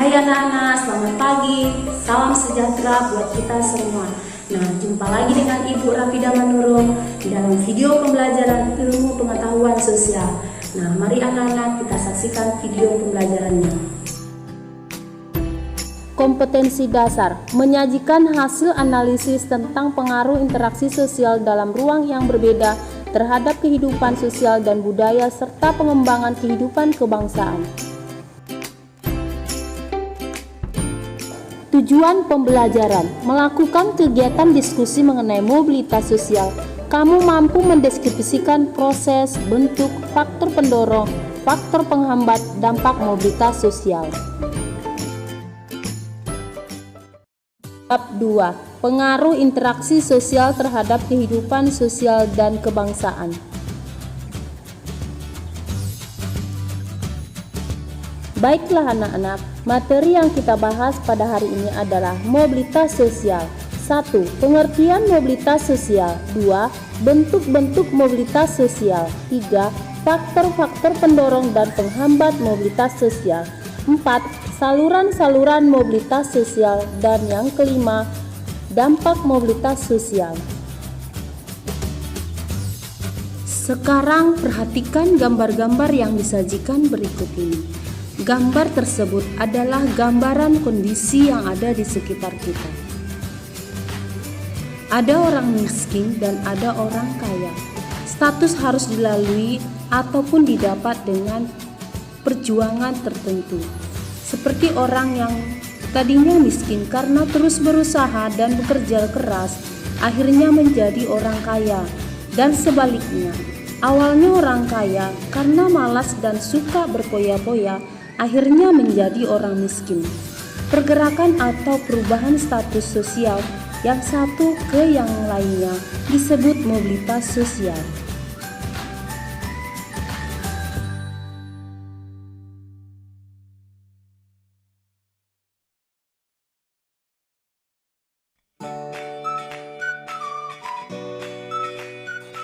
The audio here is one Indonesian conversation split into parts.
Hai anak-anak, selamat pagi. Salam sejahtera buat kita semua. Nah, jumpa lagi dengan Ibu Rafida Manurung dalam video pembelajaran ilmu pengetahuan sosial. Nah, mari anak-anak kita saksikan video pembelajarannya. Kompetensi dasar menyajikan hasil analisis tentang pengaruh interaksi sosial dalam ruang yang berbeda terhadap kehidupan sosial dan budaya serta pengembangan kehidupan kebangsaan. Tujuan pembelajaran: melakukan kegiatan diskusi mengenai mobilitas sosial. Kamu mampu mendeskripsikan proses, bentuk, faktor pendorong, faktor penghambat, dampak mobilitas sosial. Bab 2. Pengaruh interaksi sosial terhadap kehidupan sosial dan kebangsaan. Baiklah anak-anak, materi yang kita bahas pada hari ini adalah mobilitas sosial. 1. Pengertian mobilitas sosial. 2. Bentuk-bentuk mobilitas sosial. 3. Faktor-faktor pendorong dan penghambat mobilitas sosial. 4. Saluran-saluran mobilitas sosial. Dan yang kelima, dampak mobilitas sosial. Sekarang perhatikan gambar-gambar yang disajikan berikut ini. Gambar tersebut adalah gambaran kondisi yang ada di sekitar kita. Ada orang miskin dan ada orang kaya. Status harus dilalui ataupun didapat dengan perjuangan tertentu. Seperti orang yang tadinya miskin karena terus berusaha dan bekerja keras, akhirnya menjadi orang kaya. Dan sebaliknya, awalnya orang kaya karena malas dan suka berpoya-poya, akhirnya menjadi orang miskin. Pergerakan atau perubahan status sosial yang satu ke yang lainnya disebut mobilitas sosial.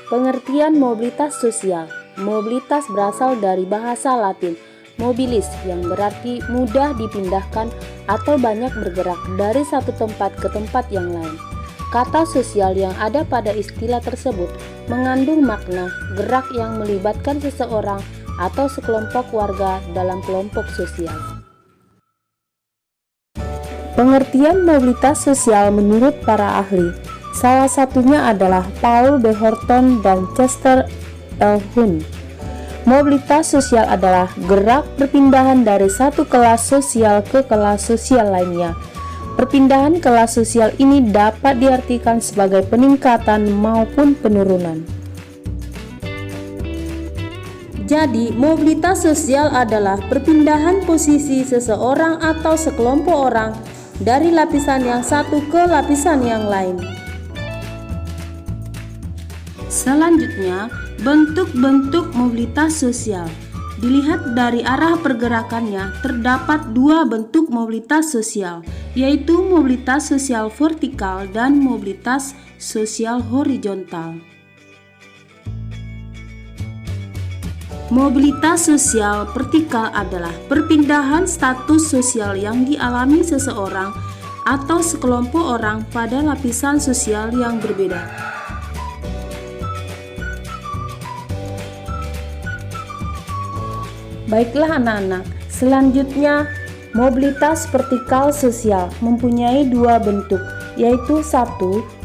Pengertian mobilitas sosial. Mobilitas berasal dari bahasa Latin mobilis yang berarti mudah dipindahkan atau banyak bergerak dari satu tempat ke tempat yang lain. Kata sosial yang ada pada istilah tersebut mengandung makna gerak yang melibatkan seseorang atau sekelompok warga dalam kelompok sosial. Pengertian mobilitas sosial menurut para ahli, salah satunya adalah Paul B. Horton dan Chester L. Huhn. Mobilitas sosial adalah gerak perpindahan dari satu kelas sosial ke kelas sosial lainnya. Perpindahan kelas sosial ini dapat diartikan sebagai peningkatan maupun penurunan. Jadi, mobilitas sosial adalah perpindahan posisi seseorang atau sekelompok orang dari lapisan yang satu ke lapisan yang lain. Selanjutnya, bentuk-bentuk mobilitas sosial. Dilihat dari arah pergerakannya, terdapat dua bentuk mobilitas sosial, yaitu mobilitas sosial vertikal dan mobilitas sosial horizontal. Mobilitas sosial vertikal adalah perpindahan status sosial yang dialami seseorang atau sekelompok orang pada lapisan sosial yang berbeda. Baiklah anak-anak, selanjutnya mobilitas vertikal sosial mempunyai dua bentuk, yaitu 1.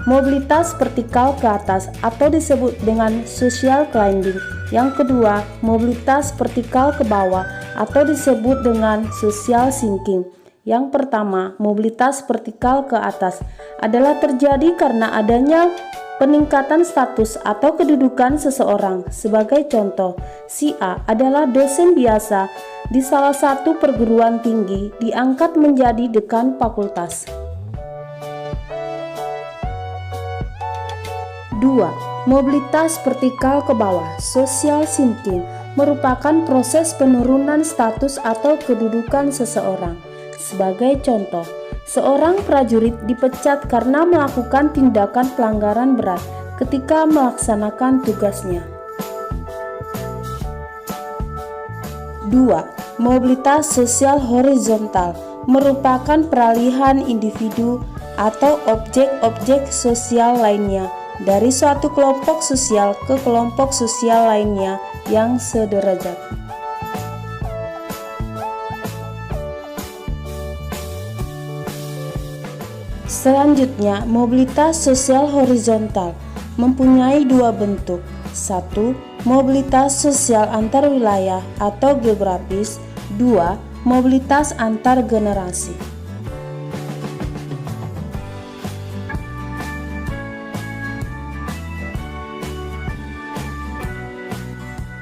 Mobilitas vertikal ke atas atau disebut dengan social climbing. Yang kedua, mobilitas vertikal ke bawah atau disebut dengan social sinking. Yang pertama, mobilitas vertikal ke atas adalah terjadi karena adanya peningkatan status atau kedudukan seseorang. Sebagai contoh, si A adalah dosen biasa di salah satu perguruan tinggi, diangkat menjadi dekan fakultas. 2. Mobilitas vertikal ke bawah, social sinking, merupakan proses penurunan status atau kedudukan seseorang. Sebagai contoh, seorang prajurit dipecat karena melakukan tindakan pelanggaran berat ketika melaksanakan tugasnya. 2. Mobilitas sosial horizontal merupakan peralihan individu atau objek-objek sosial lainnya dari suatu kelompok sosial ke kelompok sosial lainnya yang sederajat. Selanjutnya, mobilitas sosial horizontal mempunyai dua bentuk. Satu, mobilitas sosial antar wilayah atau geografis. Dua, mobilitas antar generasi.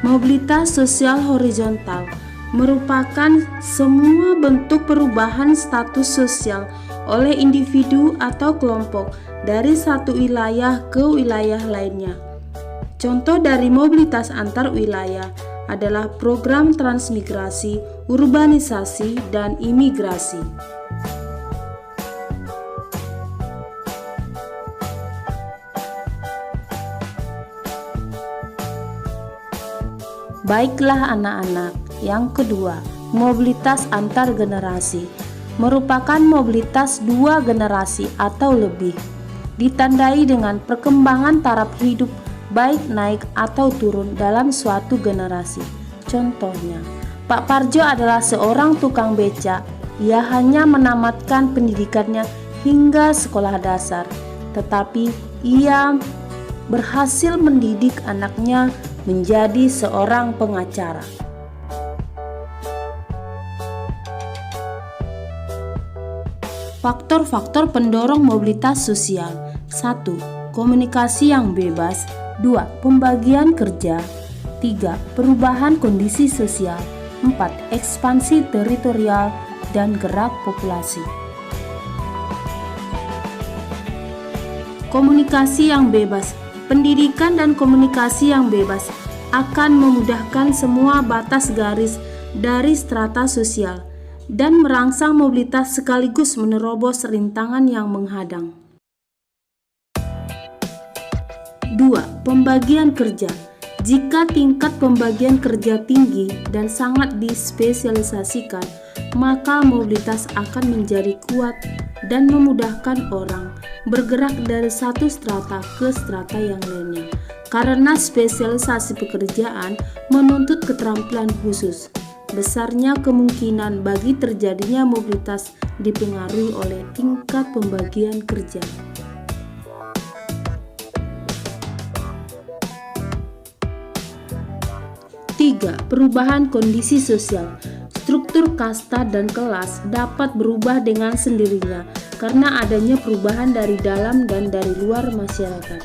Mobilitas sosial horizontal merupakan semua bentuk perubahan status sosial oleh individu atau kelompok dari satu wilayah ke wilayah lainnya. Contoh dari mobilitas antar wilayah adalah program transmigrasi, urbanisasi, dan imigrasi. Baiklah anak-anak, yang kedua, mobilitas antar generasi merupakan mobilitas dua generasi atau lebih, ditandai dengan perkembangan taraf hidup baik naik atau turun dalam suatu generasi. Contohnya, Pak Parjo adalah seorang tukang becak. Ia hanya menamatkan pendidikannya hingga sekolah dasar, tetapi ia berhasil mendidik anaknya menjadi seorang pengacara. Faktor-faktor pendorong mobilitas sosial. 1. Komunikasi yang bebas. 2. Pembagian kerja. 3. Perubahan kondisi sosial. 4. Ekspansi teritorial dan gerak populasi. Komunikasi yang bebas. Pendidikan dan komunikasi yang bebas akan memudahkan semua batas garis dari strata sosial dan merangsang mobilitas sekaligus menerobos rintangan yang menghadang. 2. Pembagian kerja. Jika tingkat pembagian kerja tinggi dan sangat dispesialisasikan, maka mobilitas akan menjadi kuat dan memudahkan orang bergerak dari satu strata ke strata yang lainnya. Karena spesialisasi pekerjaan menuntut keterampilan khusus, besarnya kemungkinan bagi terjadinya mobilitas dipengaruhi oleh tingkat pembagian kerja. 3. Perubahan kondisi sosial. Struktur kasta dan kelas dapat berubah dengan sendirinya karena adanya perubahan dari dalam dan dari luar masyarakat.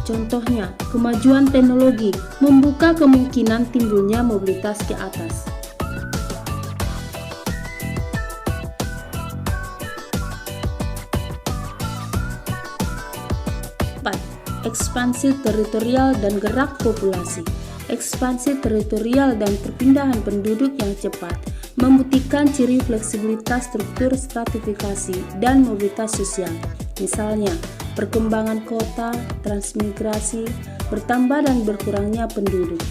Contohnya, kemajuan teknologi membuka kemungkinan timbulnya mobilitas ke atas. 4. Ekspansi teritorial dan gerak populasi. Ekspansi teritorial dan perpindahan penduduk yang cepat membuktikan ciri fleksibilitas struktur stratifikasi dan mobilitas sosial. Misalnya, perkembangan kota, transmigrasi, bertambah dan berkurangnya penduduk.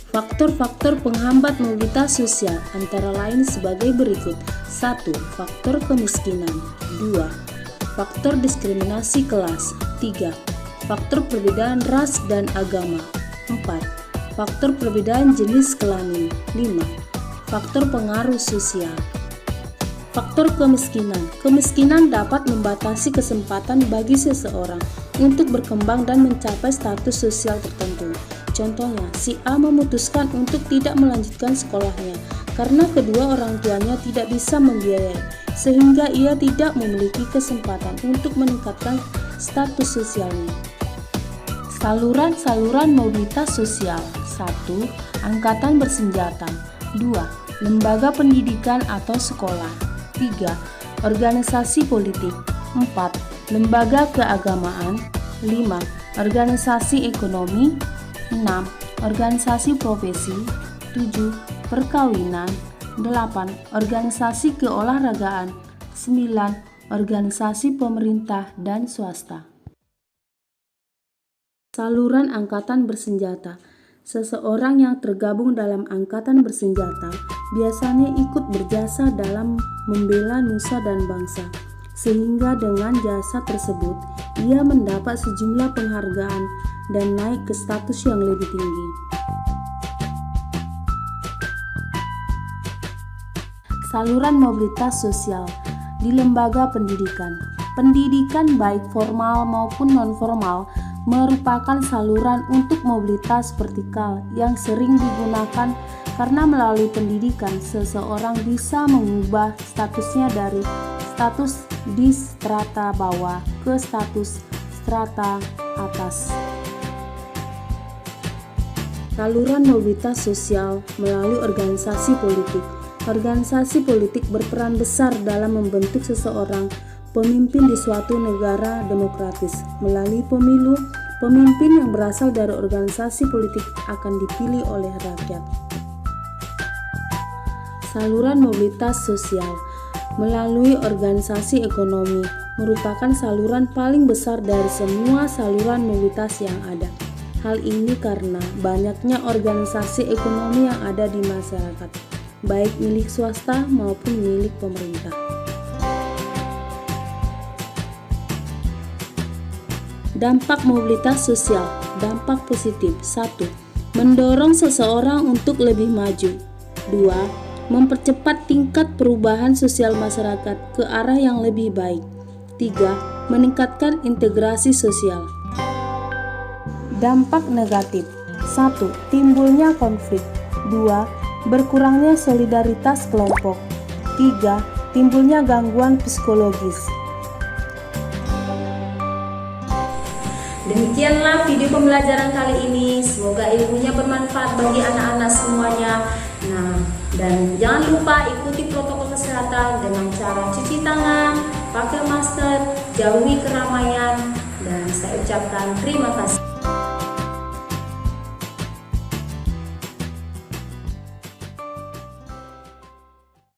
Faktor-faktor penghambat mobilitas sosial antara lain sebagai berikut. 1. Faktor kemiskinan. 2. Faktor diskriminasi kelas. 3. Faktor perbedaan ras dan agama. 4. Faktor perbedaan jenis kelamin. 5. Faktor pengaruh sosial. Faktor kemiskinan. Kemiskinan dapat membatasi kesempatan bagi seseorang untuk berkembang dan mencapai status sosial tertentu. Contohnya, si A memutuskan untuk tidak melanjutkan sekolahnya karena kedua orang tuanya tidak bisa membiayai, sehingga ia tidak memiliki kesempatan untuk meningkatkan status sosialnya. Saluran-saluran mobilitas sosial. 1. Angkatan bersenjata. 2. Lembaga pendidikan atau sekolah. 3. Organisasi politik. 4. Lembaga keagamaan. 5. Organisasi ekonomi. 6. Organisasi profesi. 7. Perkawinan. 8. Organisasi keolahragaan. 9. Organisasi pemerintah dan swasta. Saluran angkatan bersenjata. Seseorang yang tergabung dalam angkatan bersenjata biasanya ikut berjasa dalam membela nusa dan bangsa, sehingga dengan jasa tersebut ia mendapat sejumlah penghargaan dan naik ke status yang lebih tinggi. Saluran mobilitas sosial di lembaga pendidikan. Pendidikan baik formal maupun non-formal merupakan saluran untuk mobilitas vertikal yang sering digunakan karena melalui pendidikan seseorang bisa mengubah statusnya dari status di strata bawah ke status strata atas. Saluran mobilitas sosial melalui organisasi politik. Organisasi politik berperan besar dalam membentuk seseorang pemimpin di suatu negara demokratis. Melalui pemilu, pemimpin yang berasal dari organisasi politik akan dipilih oleh rakyat. Saluran mobilitas sosial melalui organisasi ekonomi merupakan saluran paling besar dari semua saluran mobilitas yang ada. Hal ini karena banyaknya organisasi ekonomi yang ada di masyarakat, baik milik swasta maupun milik pemerintah. Dampak mobilitas sosial. Dampak positif. 1. Mendorong seseorang untuk lebih maju. 2. Mempercepat tingkat perubahan sosial masyarakat ke arah yang lebih baik. 3. Meningkatkan integrasi sosial. Dampak negatif. 1. Timbulnya konflik. 2. Berkurangnya solidaritas kelompok. 3. Timbulnya gangguan psikologis. Demikianlah video pembelajaran kali ini. Semoga ilmunya bermanfaat bagi anak-anak semuanya. Nah, dan jangan lupa ikuti protokol kesehatan dengan cara cuci tangan, pakai masker, jauhi keramaian, dan saya ucapkan terima kasih.